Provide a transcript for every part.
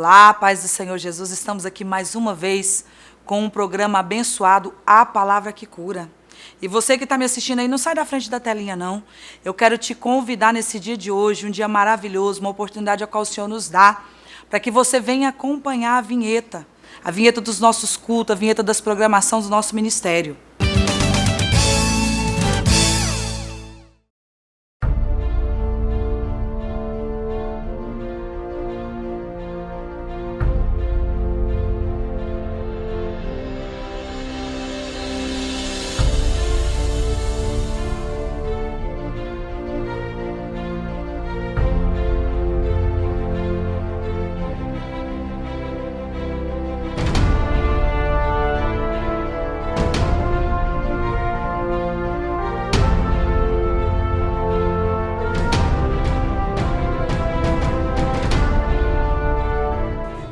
Olá, paz do Senhor Jesus, estamos aqui mais uma vez com um programa abençoado, A Palavra que Cura. E você que está me assistindo aí, não sai da frente da telinha não. Eu quero te convidar nesse dia de hoje, um dia maravilhoso, uma oportunidade a qual o Senhor nos dá, para que você venha acompanhar a vinheta dos nossos cultos, a vinheta das programações do nosso ministério.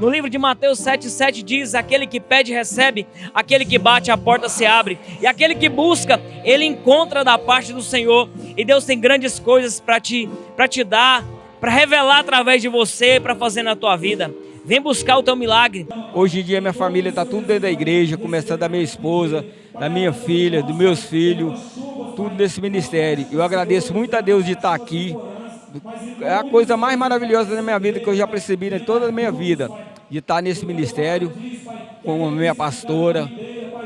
No livro de Mateus 7,7 diz: aquele que pede recebe, aquele que bate a porta se abre, e aquele que busca, ele encontra da parte do Senhor. E Deus tem grandes coisas para te dar, para revelar através de você, para fazer na tua vida. Vem buscar o teu milagre. Hoje em dia minha família está tudo dentro da igreja, começando da minha esposa, da minha filha, dos meus filhos, tudo nesse ministério. Eu agradeço muito a Deus de estar aqui. É a coisa mais maravilhosa da minha vida que eu já percebi em toda a minha vida, de estar nesse ministério com a minha pastora,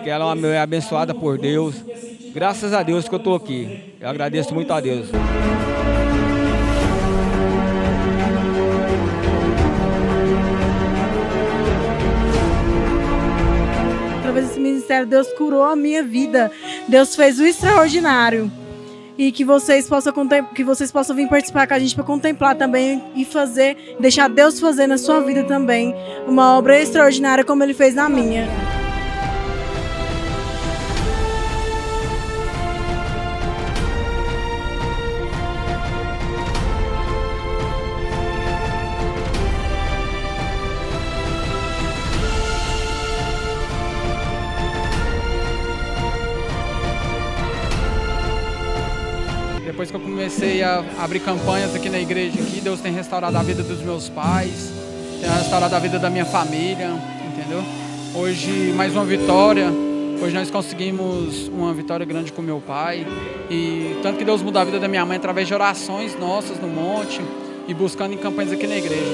que ela é uma mulher abençoada por Deus. Graças a Deus que eu estou aqui. Eu agradeço muito a Deus. Através desse ministério, Deus curou a minha vida. Deus fez o extraordinário. E que vocês possam vir participar com a gente para contemplar também e deixar Deus fazer na sua vida também uma obra extraordinária como Ele fez na minha. Depois que eu comecei a abrir campanhas aqui na igreja, Deus tem restaurado a vida dos meus pais, tem restaurado a vida da minha família, entendeu? Hoje, mais uma vitória. Hoje nós conseguimos uma vitória grande com meu pai. E tanto que Deus mudou a vida da minha mãe através de orações nossas no monte e buscando em campanhas aqui na igreja.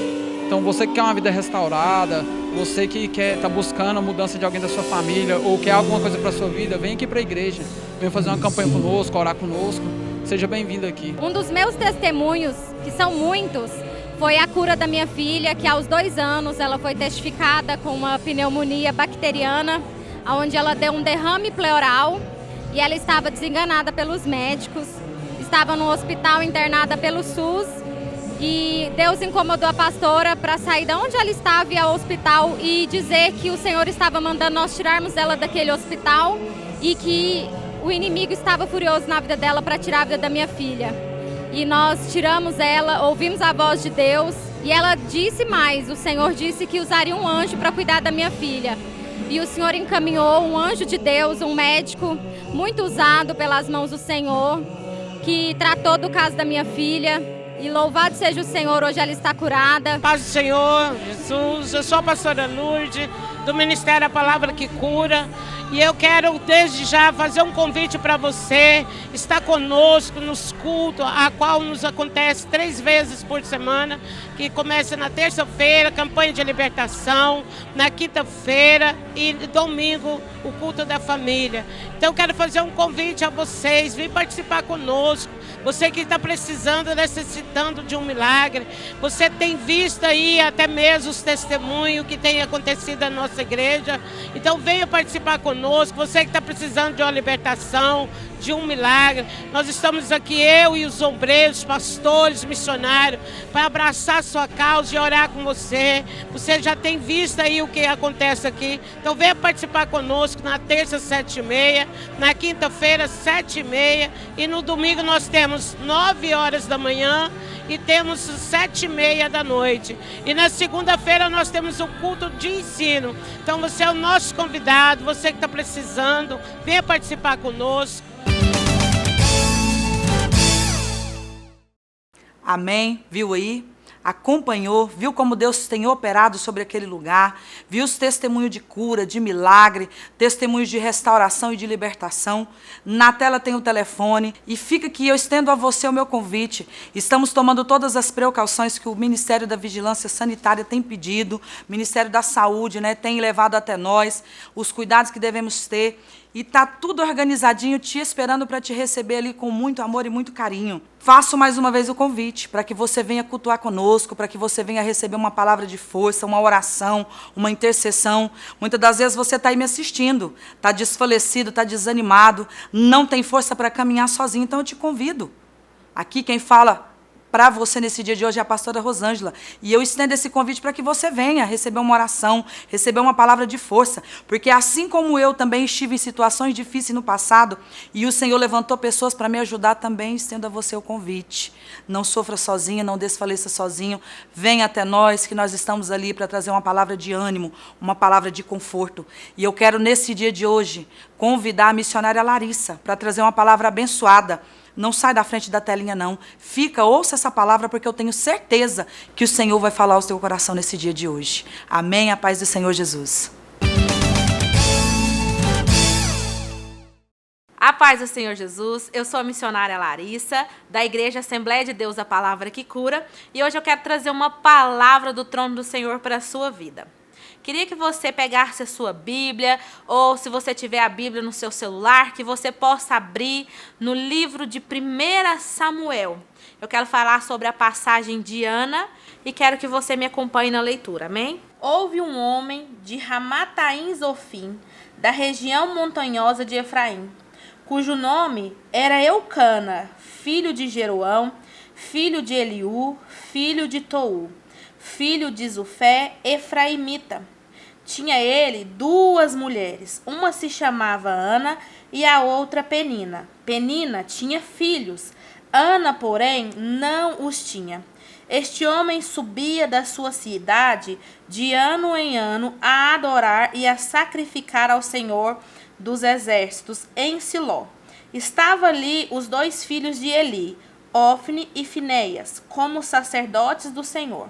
Então você que quer uma vida restaurada, você que está buscando a mudança de alguém da sua família ou quer alguma coisa para a sua vida, vem aqui para a igreja. Vem fazer uma campanha conosco, orar conosco. Seja bem-vindo aqui. Um dos meus testemunhos, que são muitos, foi a cura da minha filha, que aos 2 anos ela foi testificada com uma pneumonia bacteriana, onde ela deu um derrame pleural e ela estava desenganada pelos médicos, estava no hospital internada pelo SUS e Deus incomodou a pastora para sair de onde ela estava e ir ao hospital e dizer que o Senhor estava mandando nós tirarmos ela daquele hospital e que o inimigo estava furioso na vida dela para tirar a vida da minha filha. E nós tiramos ela, ouvimos a voz de Deus e ela disse mais, o Senhor disse que usaria um anjo para cuidar da minha filha. E o Senhor encaminhou um anjo de Deus, um médico muito usado pelas mãos do Senhor, que tratou do caso da minha filha. E louvado seja o Senhor, hoje ela está curada. Paz do Senhor, Jesus, eu sou a pastora Lourdes, do Ministério A Palavra que Cura. E eu quero desde já fazer um convite para você estar conosco nos cultos, a qual nos acontece 3 vezes por semana, que começa na terça-feira, campanha de libertação, na quinta-feira e domingo, o culto da família. Então eu quero fazer um convite a vocês, vir participar conosco. Você que está precisando, necessitando de um milagre, você tem visto aí até mesmo os testemunhos que tem acontecido na nossa igreja. Então venha participar conosco, você que está precisando de uma libertação, de um milagre. Nós estamos aqui, eu e os obreiros, pastores, missionários, para abraçar a sua causa e orar com você. Você já tem visto aí o que acontece aqui. Então venha participar conosco na terça, 7h30, na quinta-feira, 7h30 e no domingo nós temos 9 horas da manhã e temos 7h30 da noite. E na segunda-feira nós temos um culto de ensino. Então você é o nosso convidado, você que está precisando, venha participar conosco. Amém? Viu aí? acompanhou, viu como Deus tem operado sobre aquele lugar, viu os testemunhos de cura, de milagre, testemunhos de restauração e de libertação. Na tela tem o telefone e fica aqui, eu estendo a você o meu convite. Estamos tomando todas as precauções que o Ministério da Vigilância Sanitária tem pedido, o Ministério da Saúde, né, tem levado até nós, os cuidados que devemos ter. E está tudo organizadinho, te esperando para te receber ali com muito amor e muito carinho. Faço mais uma vez o convite para que você venha cultuar conosco, para que você venha receber uma palavra de força, uma oração, uma intercessão. Muitas das vezes você está aí me assistindo, está desfalecido, está desanimado, não tem força para caminhar sozinho, então eu te convido. Aqui quem fala para você nesse dia de hoje é a pastora Rosângela. E eu estendo esse convite para que você venha receber uma oração, receber uma palavra de força. Porque assim como eu também estive em situações difíceis no passado, e o Senhor levantou pessoas para me ajudar, também estendo a você o convite. Não sofra sozinha, não desfaleça sozinho. Venha até nós, que nós estamos ali para trazer uma palavra de ânimo, uma palavra de conforto. E eu quero, nesse dia de hoje, convidar a missionária Larissa para trazer uma palavra abençoada. Não sai da frente da telinha, não. Fica, ouça essa palavra, porque eu tenho certeza que o Senhor vai falar ao seu coração nesse dia de hoje. Amém? A paz do Senhor Jesus. A paz do Senhor Jesus, eu sou a missionária Larissa, da Igreja Assembleia de Deus, a Palavra que Cura, e hoje eu quero trazer uma palavra do trono do Senhor para a sua vida. Queria que você pegasse a sua Bíblia, ou se você tiver a Bíblia no seu celular, que você possa abrir no livro de 1 Samuel. Eu quero falar sobre a passagem de Ana e quero que você me acompanhe na leitura, amém? Houve um homem de Ramataim Zofim, da região montanhosa de Efraim, cujo nome era Eucana, filho de Jeroão, filho de Eliú, filho de Tou, filho de Zufé, efraimita. Tinha ele 2 mulheres, uma se chamava Ana e a outra Penina. Penina tinha filhos, Ana, porém, não os tinha. Este homem subia da sua cidade de ano em ano a adorar e a sacrificar ao Senhor dos exércitos em Siló. Estava ali os 2 filhos de Eli, Ofne e Finéias, como sacerdotes do Senhor.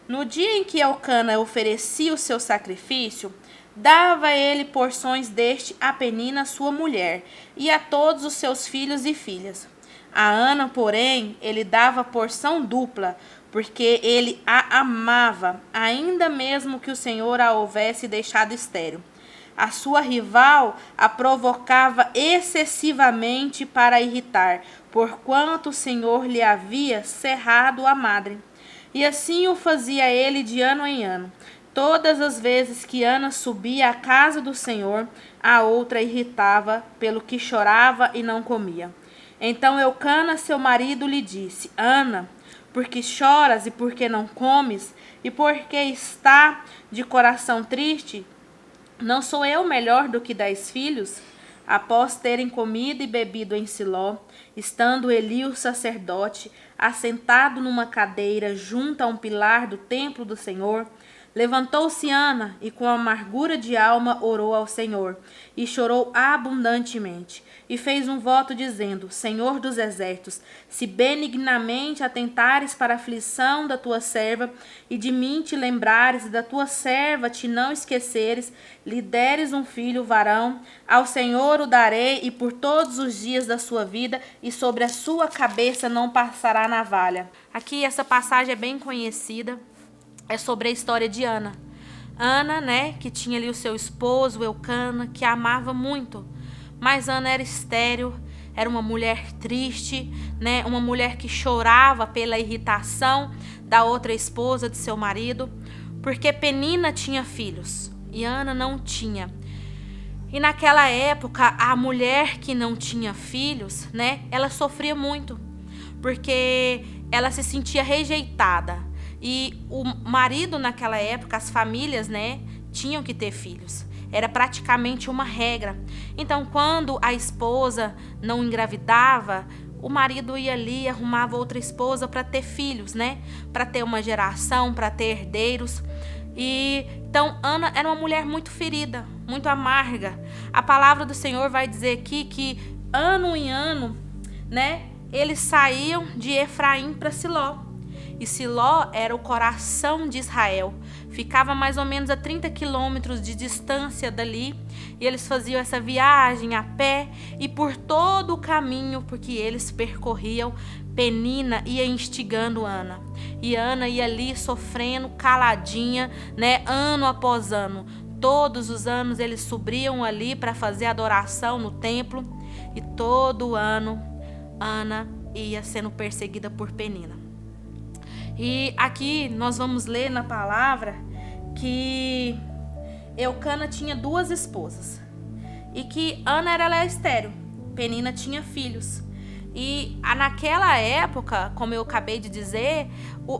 No dia em que Eucana oferecia o seu sacrifício, dava ele porções deste a Penina, sua mulher, e a todos os seus filhos e filhas. A Ana, porém, ele dava porção dupla, porque ele a amava, ainda mesmo que o Senhor a houvesse deixado estéril. A sua rival a provocava excessivamente para irritar, porquanto o Senhor lhe havia cerrado a madre. E assim o fazia ele de ano em ano. Todas as vezes que Ana subia à casa do Senhor, a outra irritava, pelo que chorava e não comia. Então Eucana, seu marido, lhe disse: Ana, por que choras e por que não comes? E por que está de coração triste? Não sou eu melhor do que 10 filhos? Após terem comido e bebido em Siló, estando Eli, o sacerdote, assentado numa cadeira junto a um pilar do templo do Senhor, levantou-se Ana e com amargura de alma orou ao Senhor, e chorou abundantemente, e fez um voto dizendo: Senhor dos exércitos, se benignamente atentares para a aflição da tua serva, e de mim te lembrares, e da tua serva te não esqueceres, lhe deres um filho varão, ao Senhor o darei, e por todos os dias da sua vida, e sobre a sua cabeça não passará navalha. Aqui essa passagem é bem conhecida, é sobre a história de Ana. Ana, né, que tinha ali o seu esposo, Eucana, que a amava muito. Mas Ana era estéril, era uma mulher triste, né, uma mulher que chorava pela irritação da outra esposa de seu marido, porque Penina tinha filhos e Ana não tinha. E naquela época, a mulher que não tinha filhos, né, ela sofria muito, porque ela se sentia rejeitada. E o marido naquela época, as famílias, né, tinham que ter filhos. Era praticamente uma regra. Então, quando a esposa não engravidava, o marido ia ali e arrumava outra esposa para ter filhos, né? Para ter uma geração, para ter herdeiros. E então, Ana era uma mulher muito ferida, muito amarga. A palavra do Senhor vai dizer aqui que ano em ano, né, eles saíam de Efraim para Siló. E Siló era o coração de Israel. Ficava mais ou menos a 30 quilômetros de distância dali. E eles faziam essa viagem a pé. E por todo o caminho, porque eles percorriam, Penina ia instigando Ana. E Ana ia ali sofrendo, caladinha, né, ano após ano. Todos os anos eles subiam ali para fazer adoração no templo. E todo ano Ana ia sendo perseguida por Penina. E aqui nós vamos ler na palavra que Eucana tinha 2 esposas. E que Ana era estéril. Penina tinha filhos. E naquela época, como eu acabei de dizer,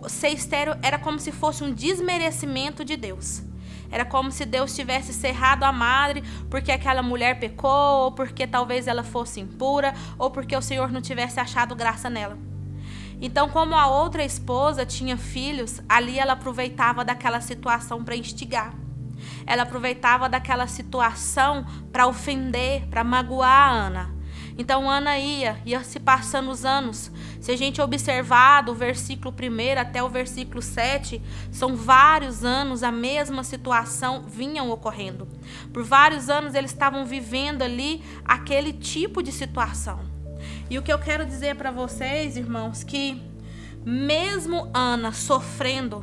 ser estéril era como se fosse um desmerecimento de Deus. Era como se Deus tivesse cerrado a madre porque aquela mulher pecou, ou porque talvez ela fosse impura, ou porque o Senhor não tivesse achado graça nela. Então, como a outra esposa tinha filhos, ali ela aproveitava daquela situação para instigar. Ela aproveitava daquela situação para ofender, para magoar a Ana. Então Ana ia se passando os anos. Se a gente observar do versículo 1 até o versículo 7, são vários anos a mesma situação vinham ocorrendo. Por vários anos eles estavam vivendo ali aquele tipo de situação. E o que eu quero dizer para vocês, irmãos, que mesmo Ana sofrendo,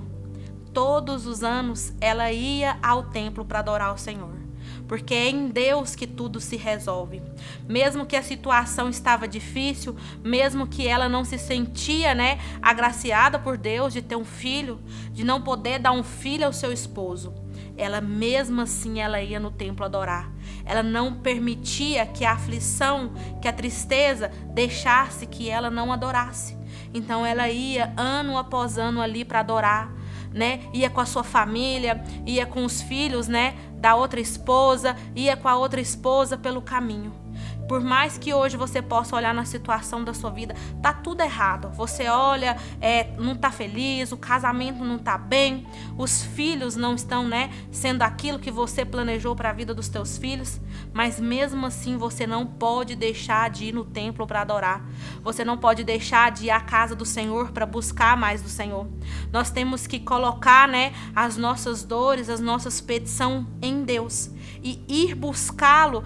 todos os anos ela ia ao templo para adorar o Senhor. Porque é em Deus que tudo se resolve. Mesmo que a situação estava difícil, mesmo que ela não se sentia, né, agraciada por Deus de ter um filho, de não poder dar um filho ao seu esposo, ela mesmo assim ela ia no templo adorar. Ela não permitia que a aflição, que a tristeza deixasse que ela não adorasse. Então ela ia ano após ano ali para adorar, né? Ia com a sua família, ia com os filhos, né, da outra esposa, ia com a outra esposa pelo caminho. Por mais que hoje você possa olhar na situação da sua vida, tá tudo errado. Você olha, não tá feliz, o casamento não tá bem, os filhos não estão, né, sendo aquilo que você planejou para a vida dos teus filhos, mas mesmo assim você não pode deixar de ir no templo para adorar. Você não pode deixar de ir à casa do Senhor para buscar mais do Senhor. Nós temos que colocar, né, as nossas dores, as nossas petições em Deus e ir buscá-lo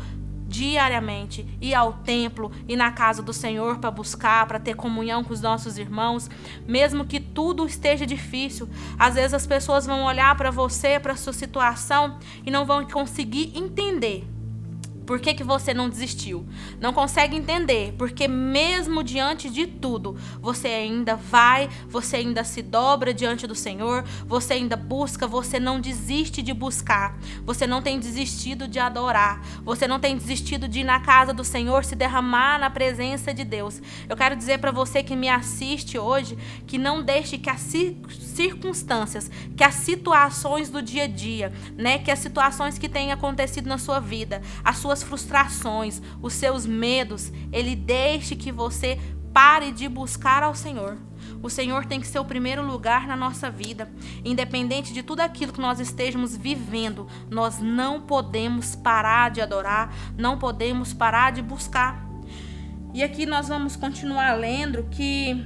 diariamente, ir ao templo, ir na casa do Senhor para buscar, para ter comunhão com os nossos irmãos, mesmo que tudo esteja difícil. Às vezes as pessoas vão olhar para você, para a sua situação e não vão conseguir entender por que você não desistiu. Não consegue entender, porque mesmo diante de tudo, você ainda vai, você ainda se dobra diante do Senhor, você ainda busca, você não desiste de buscar, você não tem desistido de adorar, você não tem desistido de ir na casa do Senhor, se derramar na presença de Deus. Eu quero dizer para você que me assiste hoje, que não deixe que as circunstâncias, que as situações do dia a dia, né, que as situações que têm acontecido na sua vida, as suas frustrações, os seus medos, ele deixe que você pare de buscar ao Senhor. O Senhor tem que ser o primeiro lugar na nossa vida. Independente de tudo aquilo que nós estejamos vivendo, nós não podemos parar de adorar, não podemos parar de buscar. E aqui nós vamos continuar lendo que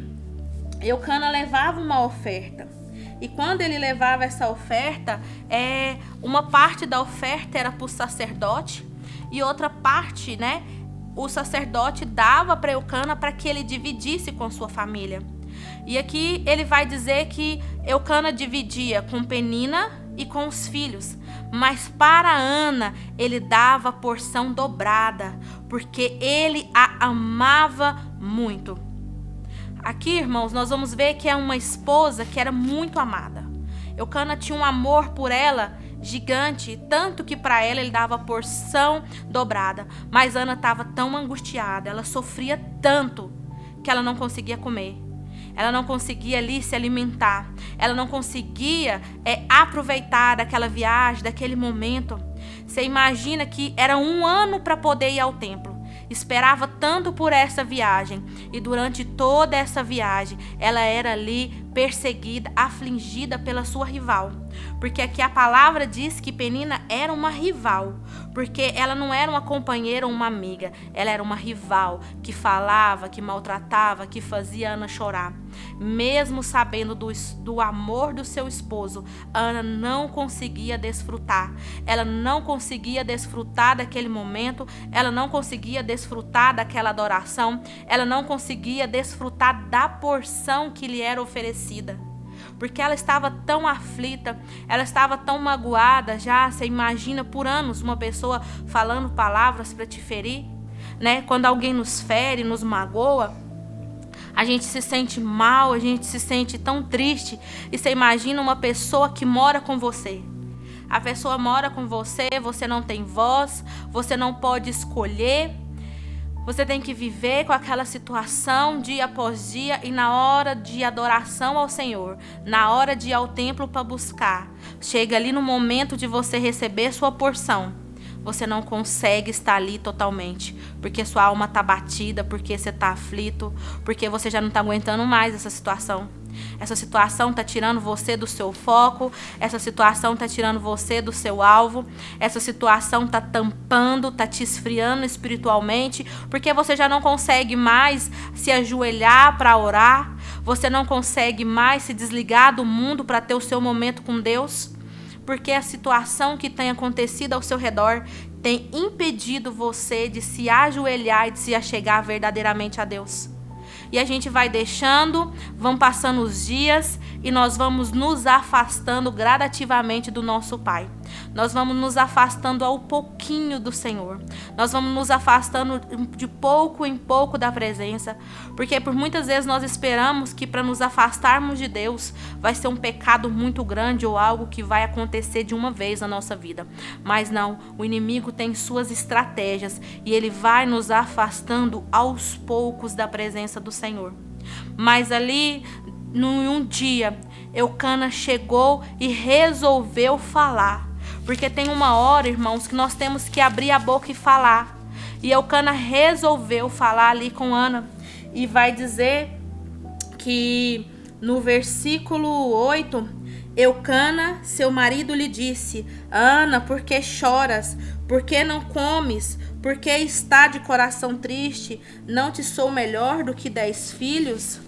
Eucana levava uma oferta. E quando ele levava essa oferta, uma parte da oferta era para o sacerdote e outra parte, né, o sacerdote dava para Eucana para que ele dividisse com sua família. E aqui ele vai dizer que Eucana dividia com Penina e com os filhos, mas para Ana ele dava a porção dobrada, porque ele a amava muito. Aqui, irmãos, nós vamos ver que é uma esposa que era muito amada. Eucana tinha um amor por ela gigante, tanto que para ela ele dava a porção dobrada. Mas Ana estava tão angustiada, ela sofria tanto que ela não conseguia comer. Ela não conseguia ali se alimentar. Ela não conseguia aproveitar daquela viagem, daquele momento. Você imagina que era 1 ano para poder ir ao templo. Esperava tanto por essa viagem. E durante toda essa viagem, ela era ali perseguida, afligida pela sua rival. Porque aqui a palavra diz que Penina era uma rival, porque ela não era uma companheira ou uma amiga, ela era uma rival que falava, que maltratava, que fazia Ana chorar. Mesmo sabendo do amor do seu esposo, Ana não conseguia desfrutar. Ela não conseguia desfrutar daquele momento, ela não conseguia desfrutar daquela adoração, ela não conseguia desfrutar da porção que lhe era oferecida. Porque ela estava tão aflita, ela estava tão magoada já. Você imagina por anos uma pessoa falando palavras para te ferir, né? Quando alguém nos fere, nos magoa, a gente se sente mal, a gente se sente tão triste. E você imagina uma pessoa que mora com você. A pessoa mora com você, você não tem voz, você não pode escolher. Você tem que viver com aquela situação dia após dia, e na hora de adoração ao Senhor, na hora de ir ao templo para buscar, chega ali no momento de você receber sua porção, você não consegue estar ali totalmente, porque sua alma está batida, porque você está aflito, porque você já não está aguentando mais essa situação. Essa situação está tirando você do seu foco, essa situação está tirando você do seu alvo, essa situação está tampando, está te esfriando espiritualmente, porque você já não consegue mais se ajoelhar para orar, você não consegue mais se desligar do mundo para ter o seu momento com Deus, porque a situação que tem acontecido ao seu redor tem impedido você de se ajoelhar e de se achegar verdadeiramente a Deus. E a gente vai deixando, vão passando os dias e nós vamos nos afastando gradativamente do nosso Pai. Nós vamos nos afastando ao pouquinho do Senhor. Nós vamos nos afastando de pouco em pouco da presença. Porque por muitas vezes nós esperamos que para nos afastarmos de Deus vai ser um pecado muito grande ou algo que vai acontecer de uma vez na nossa vida. Mas não, o inimigo tem suas estratégias e ele vai nos afastando aos poucos da presença do Senhor. Mas ali, num dia, Eucana chegou e resolveu falar. Porque tem uma hora, irmãos, que nós temos que abrir a boca e falar. E Eucana resolveu falar ali com Ana. E vai dizer que no versículo 8, Eucana, seu marido, lhe disse: Ana, por que choras? Por que não comes? Por que está de coração triste? Não te sou melhor do que 10 filhos?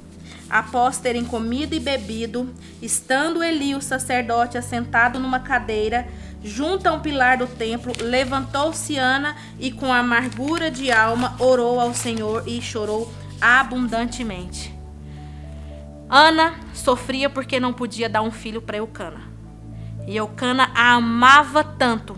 Após terem comido e bebido, estando Eli, o sacerdote, assentado numa cadeira, junto a um pilar do templo, levantou-se Ana e com amargura de alma orou ao Senhor e chorou abundantemente. Ana sofria porque não podia dar um filho para Eucana. E Eucana a amava tanto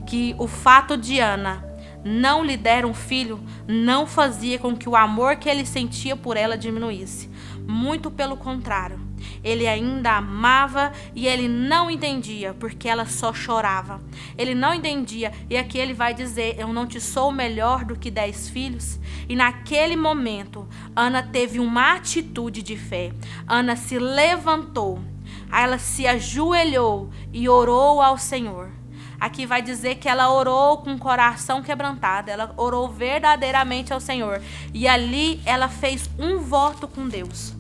que o fato de Ana não lhe der um filho não fazia com que o amor que ele sentia por ela diminuísse. Muito pelo contrário, ele ainda amava e ele não entendia porque ela só chorava. Ele não entendia, e aqui ele vai dizer: eu não te sou melhor do que 10 filhos. E naquele momento, Ana teve uma atitude de fé. Ana se levantou, ela se ajoelhou e orou ao Senhor. Aqui vai dizer que ela orou com o coração quebrantado, ela orou verdadeiramente ao Senhor. E ali ela fez um voto com Deus.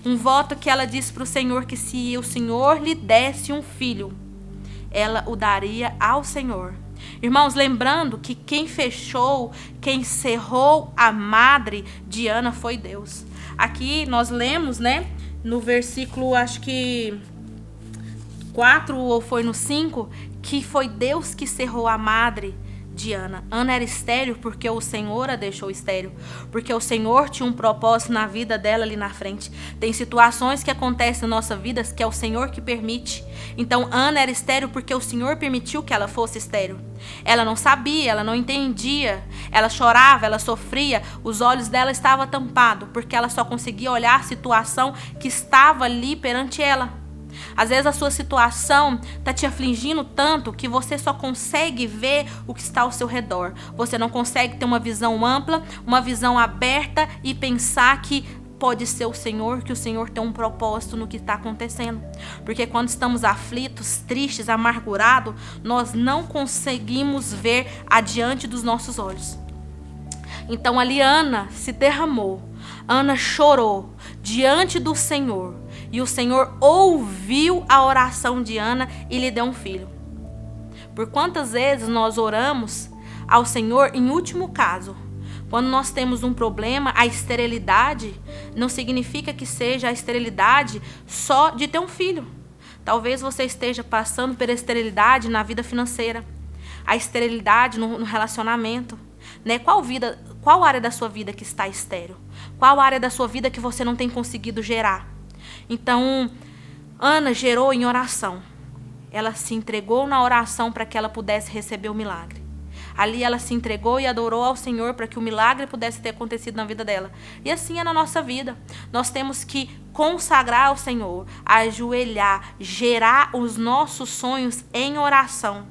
Um voto que ela disse para o Senhor que se o Senhor lhe desse um filho, ela o daria ao Senhor. Irmãos, lembrando que quem fechou, quem cerrou a madre de Ana foi Deus. Aqui nós lemos, né, no versículo, acho que 4 ou foi no 5, que foi Deus que cerrou a madre de Ana. Ana era estéril porque o Senhor a deixou estéril, porque o Senhor tinha um propósito na vida dela ali na frente. Tem situações que acontecem na nossa vida que é o Senhor que permite. Então Ana era estéril porque o Senhor permitiu que ela fosse estéril. Ela não sabia, ela não entendia, ela chorava, ela sofria, os olhos dela estavam tampados porque ela só conseguia olhar a situação que estava ali perante ela. Às vezes a sua situação está te afligindo tanto que você só consegue ver o que está ao seu redor. Você não consegue ter uma visão ampla, uma visão aberta e pensar que pode ser o Senhor, que o Senhor tem um propósito no que está acontecendo. Porque quando estamos aflitos, tristes, amargurados, nós não conseguimos ver adiante dos nossos olhos. Então ali Ana se derramou, Ana chorou diante do Senhor. E o Senhor ouviu a oração de Ana e lhe deu um filho. Por quantas vezes nós oramos ao Senhor em último caso? Quando nós temos um problema, a esterilidade não significa que seja a esterilidade só de ter um filho. Talvez você esteja passando por esterilidade na vida financeira, a esterilidade no relacionamento, né? Qual área da sua vida que está estéril? Qual área da sua vida que você não tem conseguido gerar? Então, Ana gerou em oração. Ela se entregou na oração para que ela pudesse receber o milagre. Ali ela se entregou e adorou ao Senhor para que o milagre pudesse ter acontecido na vida dela. E assim é na nossa vida. Nós temos que consagrar ao Senhor, ajoelhar, gerar os nossos sonhos em oração.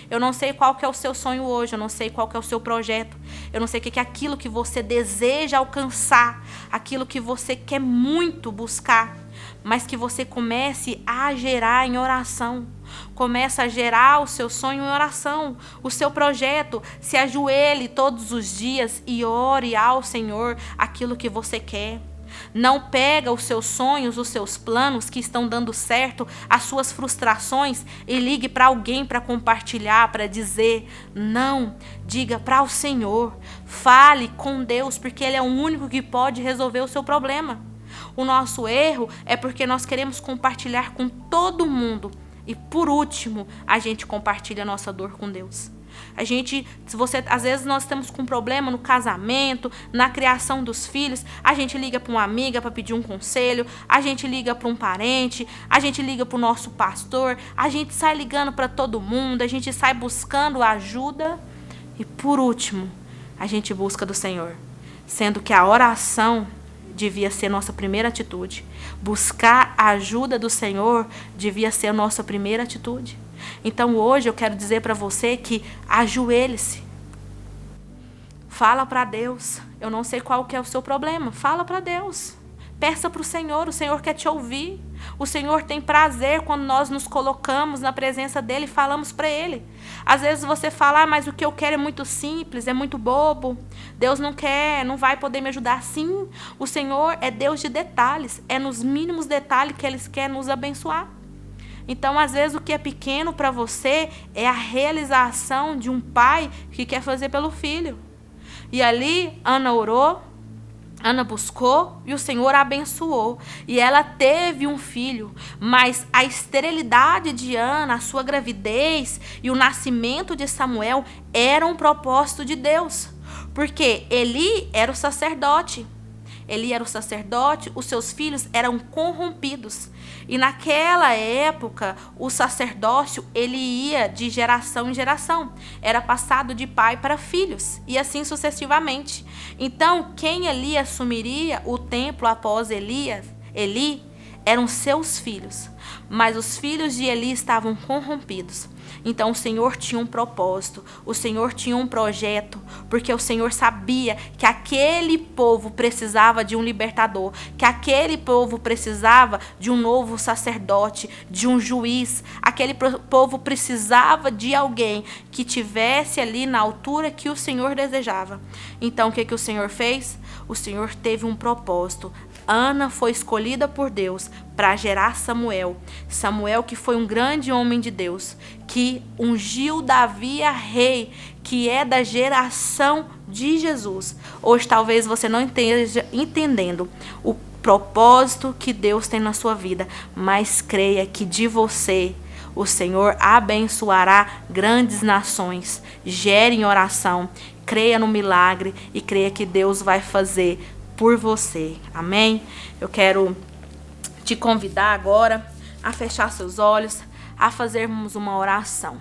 Eu não sei qual que é o seu sonho hoje, eu não sei qual que é o seu projeto, eu não sei o que é aquilo que você deseja alcançar, aquilo que você quer muito buscar, mas que você comece a gerar em oração. Comece a gerar o seu sonho em oração, o seu projeto. Se ajoelhe todos os dias e ore ao Senhor aquilo que você quer. Não pega os seus sonhos, os seus planos que estão dando certo, as suas frustrações e ligue para alguém para compartilhar, para dizer. Não, diga para o Senhor. Fale com Deus, porque Ele é o único que pode resolver o seu problema. O nosso erro é porque nós queremos compartilhar com todo mundo. E por último, a gente compartilha a nossa dor com Deus. Às vezes nós estamos com um problema no casamento, na criação dos filhos, a gente liga para uma amiga para pedir um conselho, a gente liga para um parente, a gente liga para o nosso pastor, a gente sai ligando para todo mundo, a gente sai buscando ajuda e por último, a gente busca do Senhor. Sendo que a oração devia ser nossa primeira atitude. Buscar a ajuda do Senhor devia ser a nossa primeira atitude. Então hoje eu quero dizer para você que ajoelhe-se. Fala para Deus. Eu não sei qual que é o seu problema. Fala para Deus. Peça para o Senhor quer te ouvir. O Senhor tem prazer quando nós nos colocamos na presença dEle e falamos para Ele. Às vezes você fala, mas o que eu quero é muito simples, é muito bobo. Deus não quer, não vai poder me ajudar. Sim, o Senhor é Deus de detalhes. É nos mínimos detalhes que Ele quer nos abençoar. Então, às vezes, o que é pequeno para você é a realização de um pai que quer fazer pelo filho. E ali, Ana orou, Ana buscou e o Senhor a abençoou. E ela teve um filho. Mas a esterilidade de Ana, a sua gravidez e o nascimento de Samuel eram um propósito de Deus. Porque Eli era o sacerdote. Eli era o sacerdote, os seus filhos eram corrompidos. E naquela época, o sacerdócio, ele ia de geração em geração. Era passado de pai para filhos, e assim sucessivamente. Então, quem ali assumiria o templo após Eli, eram seus filhos. Mas os filhos de Eli estavam corrompidos. Então o Senhor tinha um propósito, o Senhor tinha um projeto, porque o Senhor sabia que aquele povo precisava de um libertador, que aquele povo precisava de um novo sacerdote, de um juiz, aquele povo precisava de alguém que tivesse ali na altura que o Senhor desejava. Então o que o Senhor fez? O Senhor teve um propósito. Ana foi escolhida por Deus para gerar Samuel. Samuel que foi um grande homem de Deus, que ungiu Davi a rei, que é da geração de Jesus. Hoje talvez você não esteja entendendo o propósito que Deus tem na sua vida, mas creia que de você o Senhor abençoará grandes nações. Gere em oração, creia no milagre e creia que Deus vai fazer por você. Amém? Eu quero te convidar agora a fechar seus olhos, a fazermos uma oração.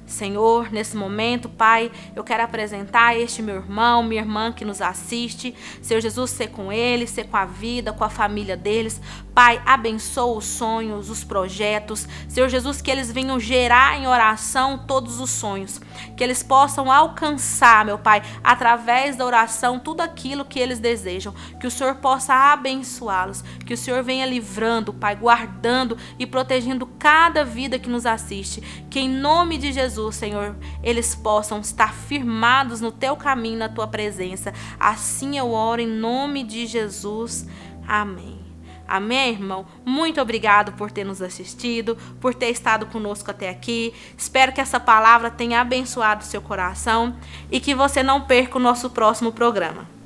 Senhor, nesse momento, Pai, eu quero apresentar este meu irmão, minha irmã que nos assiste. Senhor Jesus, ser com eles, ser com a vida, com a família deles. Pai, abençoa os sonhos, os projetos. Senhor Jesus, que eles venham gerar em oração todos os sonhos. Que eles possam alcançar, meu Pai, através da oração, tudo aquilo que eles desejam. Que o Senhor possa abençoá-los. Que o Senhor venha livrando, Pai, guardando e protegendo cada vida que nos assiste. Que em nome de Jesus, Senhor, eles possam estar firmados no Teu caminho, na Tua presença. Assim eu oro em nome de Jesus. Amém. Amém, irmão? Muito obrigado por ter nos assistido, por ter estado conosco até aqui. Espero que essa palavra tenha abençoado o seu coração e que você não perca o nosso próximo programa.